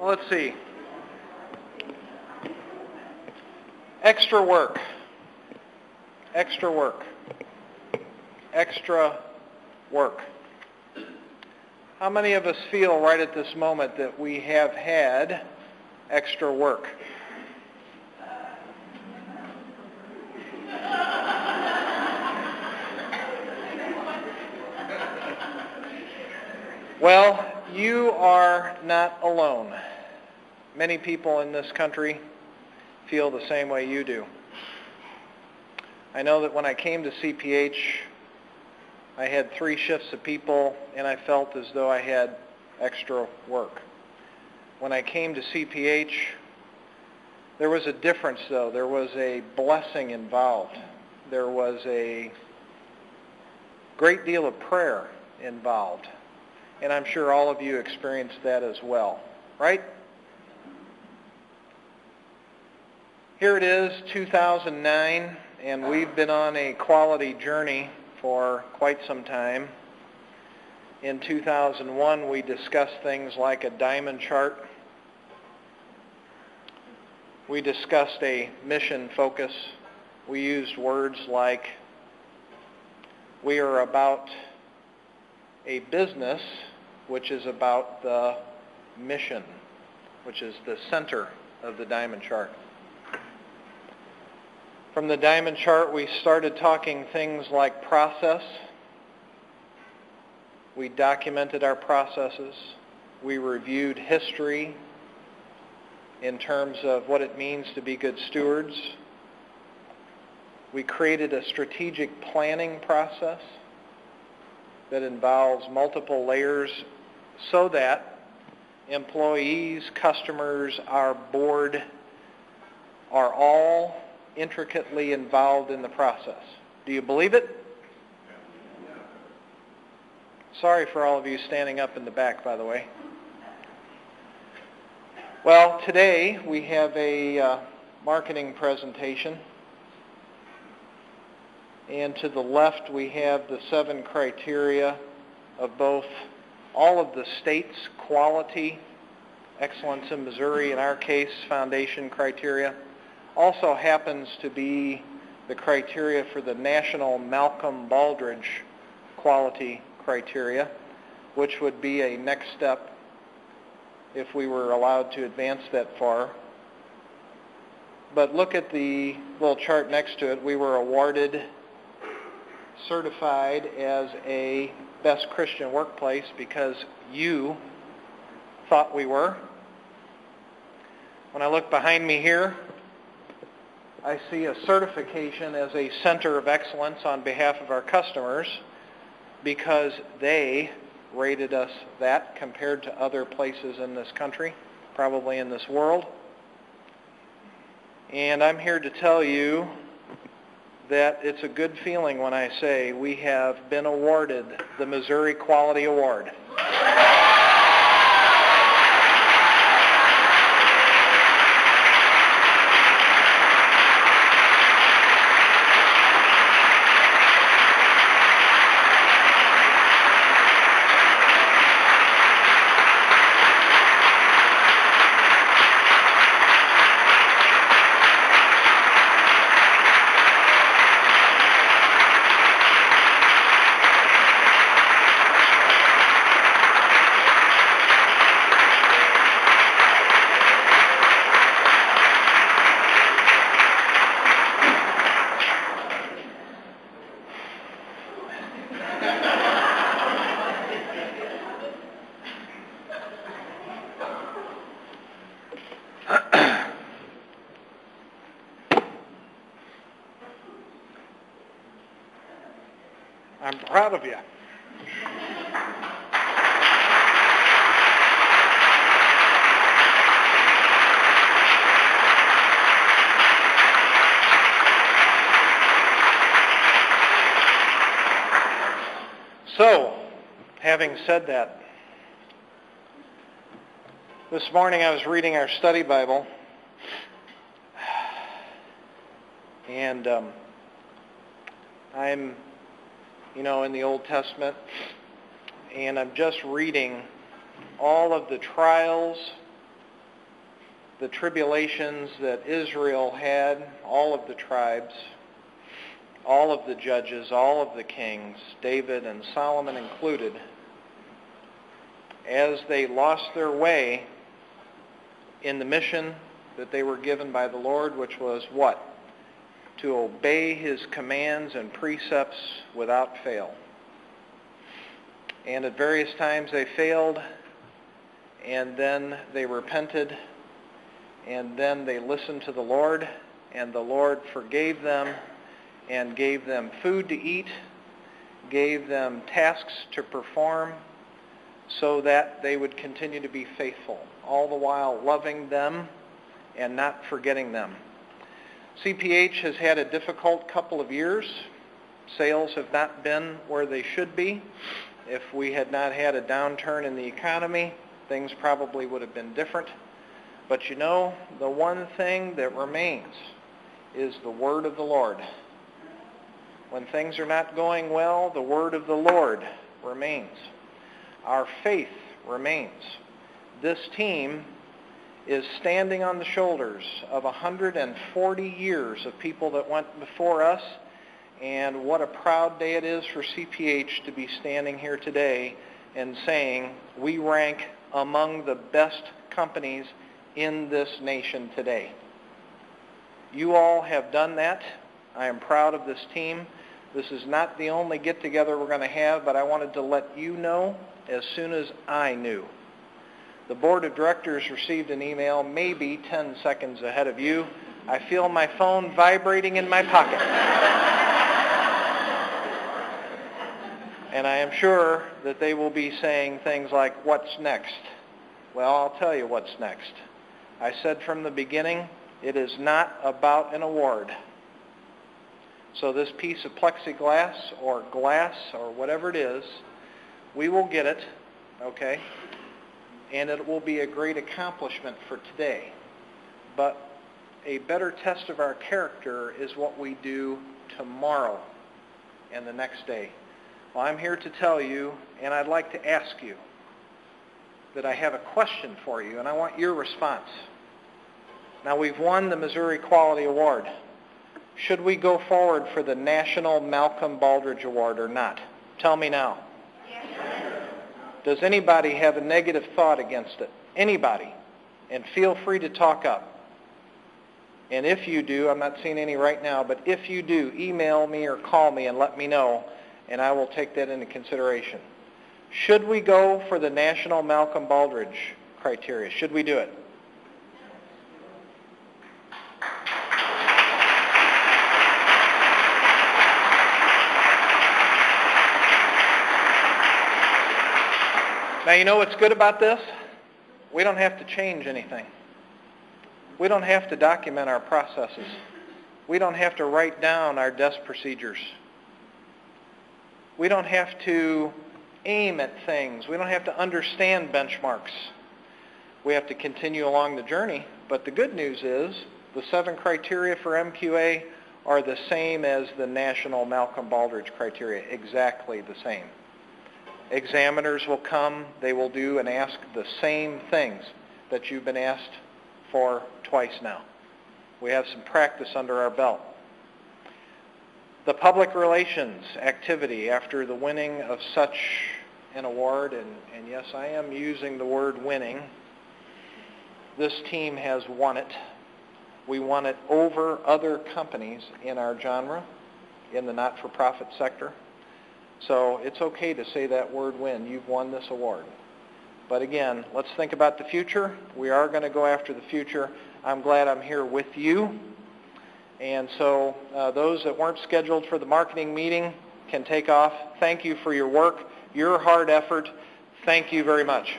Well, let's see. Extra work. Extra work. Extra work. How many of us feel right at this moment that we have had extra work? Well, you are not alone. Many people in this country feel the same way you do. I know that when I came to CPH, I had 3 shifts of people, and I felt as though I had extra work. When I came to CPH, there was a difference, though. There was a blessing involved. There was a great deal of prayer involved. And I'm sure all of you experienced that as well, right? Here it is, 2009, and we've been on a quality journey for quite some time. In 2001, we discussed things like a diamond chart. We discussed a mission focus. We used words like, we are about a business which is about the mission, which is the center of the diamond chart. From the diamond chart, we started talking things like process. We documented our processes. We reviewed history in terms of what it means to be good stewards. We created a strategic planning process that involves multiple layers so that employees, customers, our board are all intricately involved in the process. Do you believe it? Sorry for all of you standing up in the back, by the way. Well, today we have a marketing presentation. And to the left we have the 7 criteria of both all of the state's quality, excellence in Missouri, in our case, foundation criteria. Also happens to be the criteria for the national Malcolm Baldrige quality criteria, which would be a next step if we were allowed to advance that far. But look at the little chart next to it. We were awarded, certified as a best Christian workplace because you thought we were. When I look behind me here, I see a certification as a center of excellence on behalf of our customers because they rated us that compared to other places in this country, probably in this world. And I'm here to tell you that it's a good feeling when I say we have been awarded the Missouri Quality Award. I'm proud of you. So, having said that, this morning I was reading our study Bible, and I'm, in the Old Testament, and I'm just reading all of the trials the tribulations that Israel had, all of the tribes, all of the judges, all of the kings, David and Solomon included, as they lost their way in the mission that they were given by the Lord, which was what? To obey his commands and precepts without fail. And at various times they failed, and then they repented, and then they listened to the Lord, and the Lord forgave them and gave them food to eat, gave them tasks to perform, so that they would continue to be faithful, all the while loving them and not forgetting them. CPH has had a difficult couple of years. Sales have not been where they should be. If we had not had a downturn in the economy, things probably would have been different. But you know, the one thing that remains is the word of the Lord. When things are not going well, the word of the Lord remains. Our faith remains. This team is standing on the shoulders of 140 years of people that went before us, and what a proud day it is for CPH to be standing here today and saying we rank among the best companies in this nation today. You all have done that. I am proud of this team. This is not the only get-together we're going to have, but I wanted to let you know as soon as I knew. The board of directors received an email maybe 10 seconds ahead of you. I feel my phone vibrating in my pocket. And I am sure that they will be saying things like, "What's next?" Well, I'll tell you what's next. I said from the beginning, it is not about an award. So this piece of plexiglass or glass or whatever it is, we will get it, okay? And it will be a great accomplishment for today. But a better test of our character is what we do tomorrow and the next day. Well, I'm here to tell you, and I'd like to ask you, that I have a question for you, and I want your response. Now, we've won the Missouri Quality Award. Should we go forward for the National Malcolm Baldrige Award or not? Tell me now. Yes. Does anybody have a negative thought against it? Anybody? And feel free to talk up. And if you do, I'm not seeing any right now, but if you do, email me or call me and let me know, and I will take that into consideration. Should we go for the National Malcolm Baldrige criteria? Should we do it? Now, you know what's good about this? We don't have to change anything. We don't have to document our processes. We don't have to write down our desk procedures. We don't have to aim at things. We don't have to understand benchmarks. We have to continue along the journey. But the good news is the 7 criteria for MQA are the same as the National Malcolm Baldrige criteria, exactly the same. Examiners will come, they will do and ask the same things that you've been asked for twice now. We have some practice under our belt. The public relations activity after the winning of such an award, and yes, I am using the word winning, this team has won it. We won it over other companies in our genre, in the not-for-profit sector. So it's okay to say that word win. You've won this award. But again, let's think about the future. We are going to go after the future. I'm glad I'm here with you. And so those that weren't scheduled for the marketing meeting can take off. Thank you for your work, your hard effort. Thank you very much.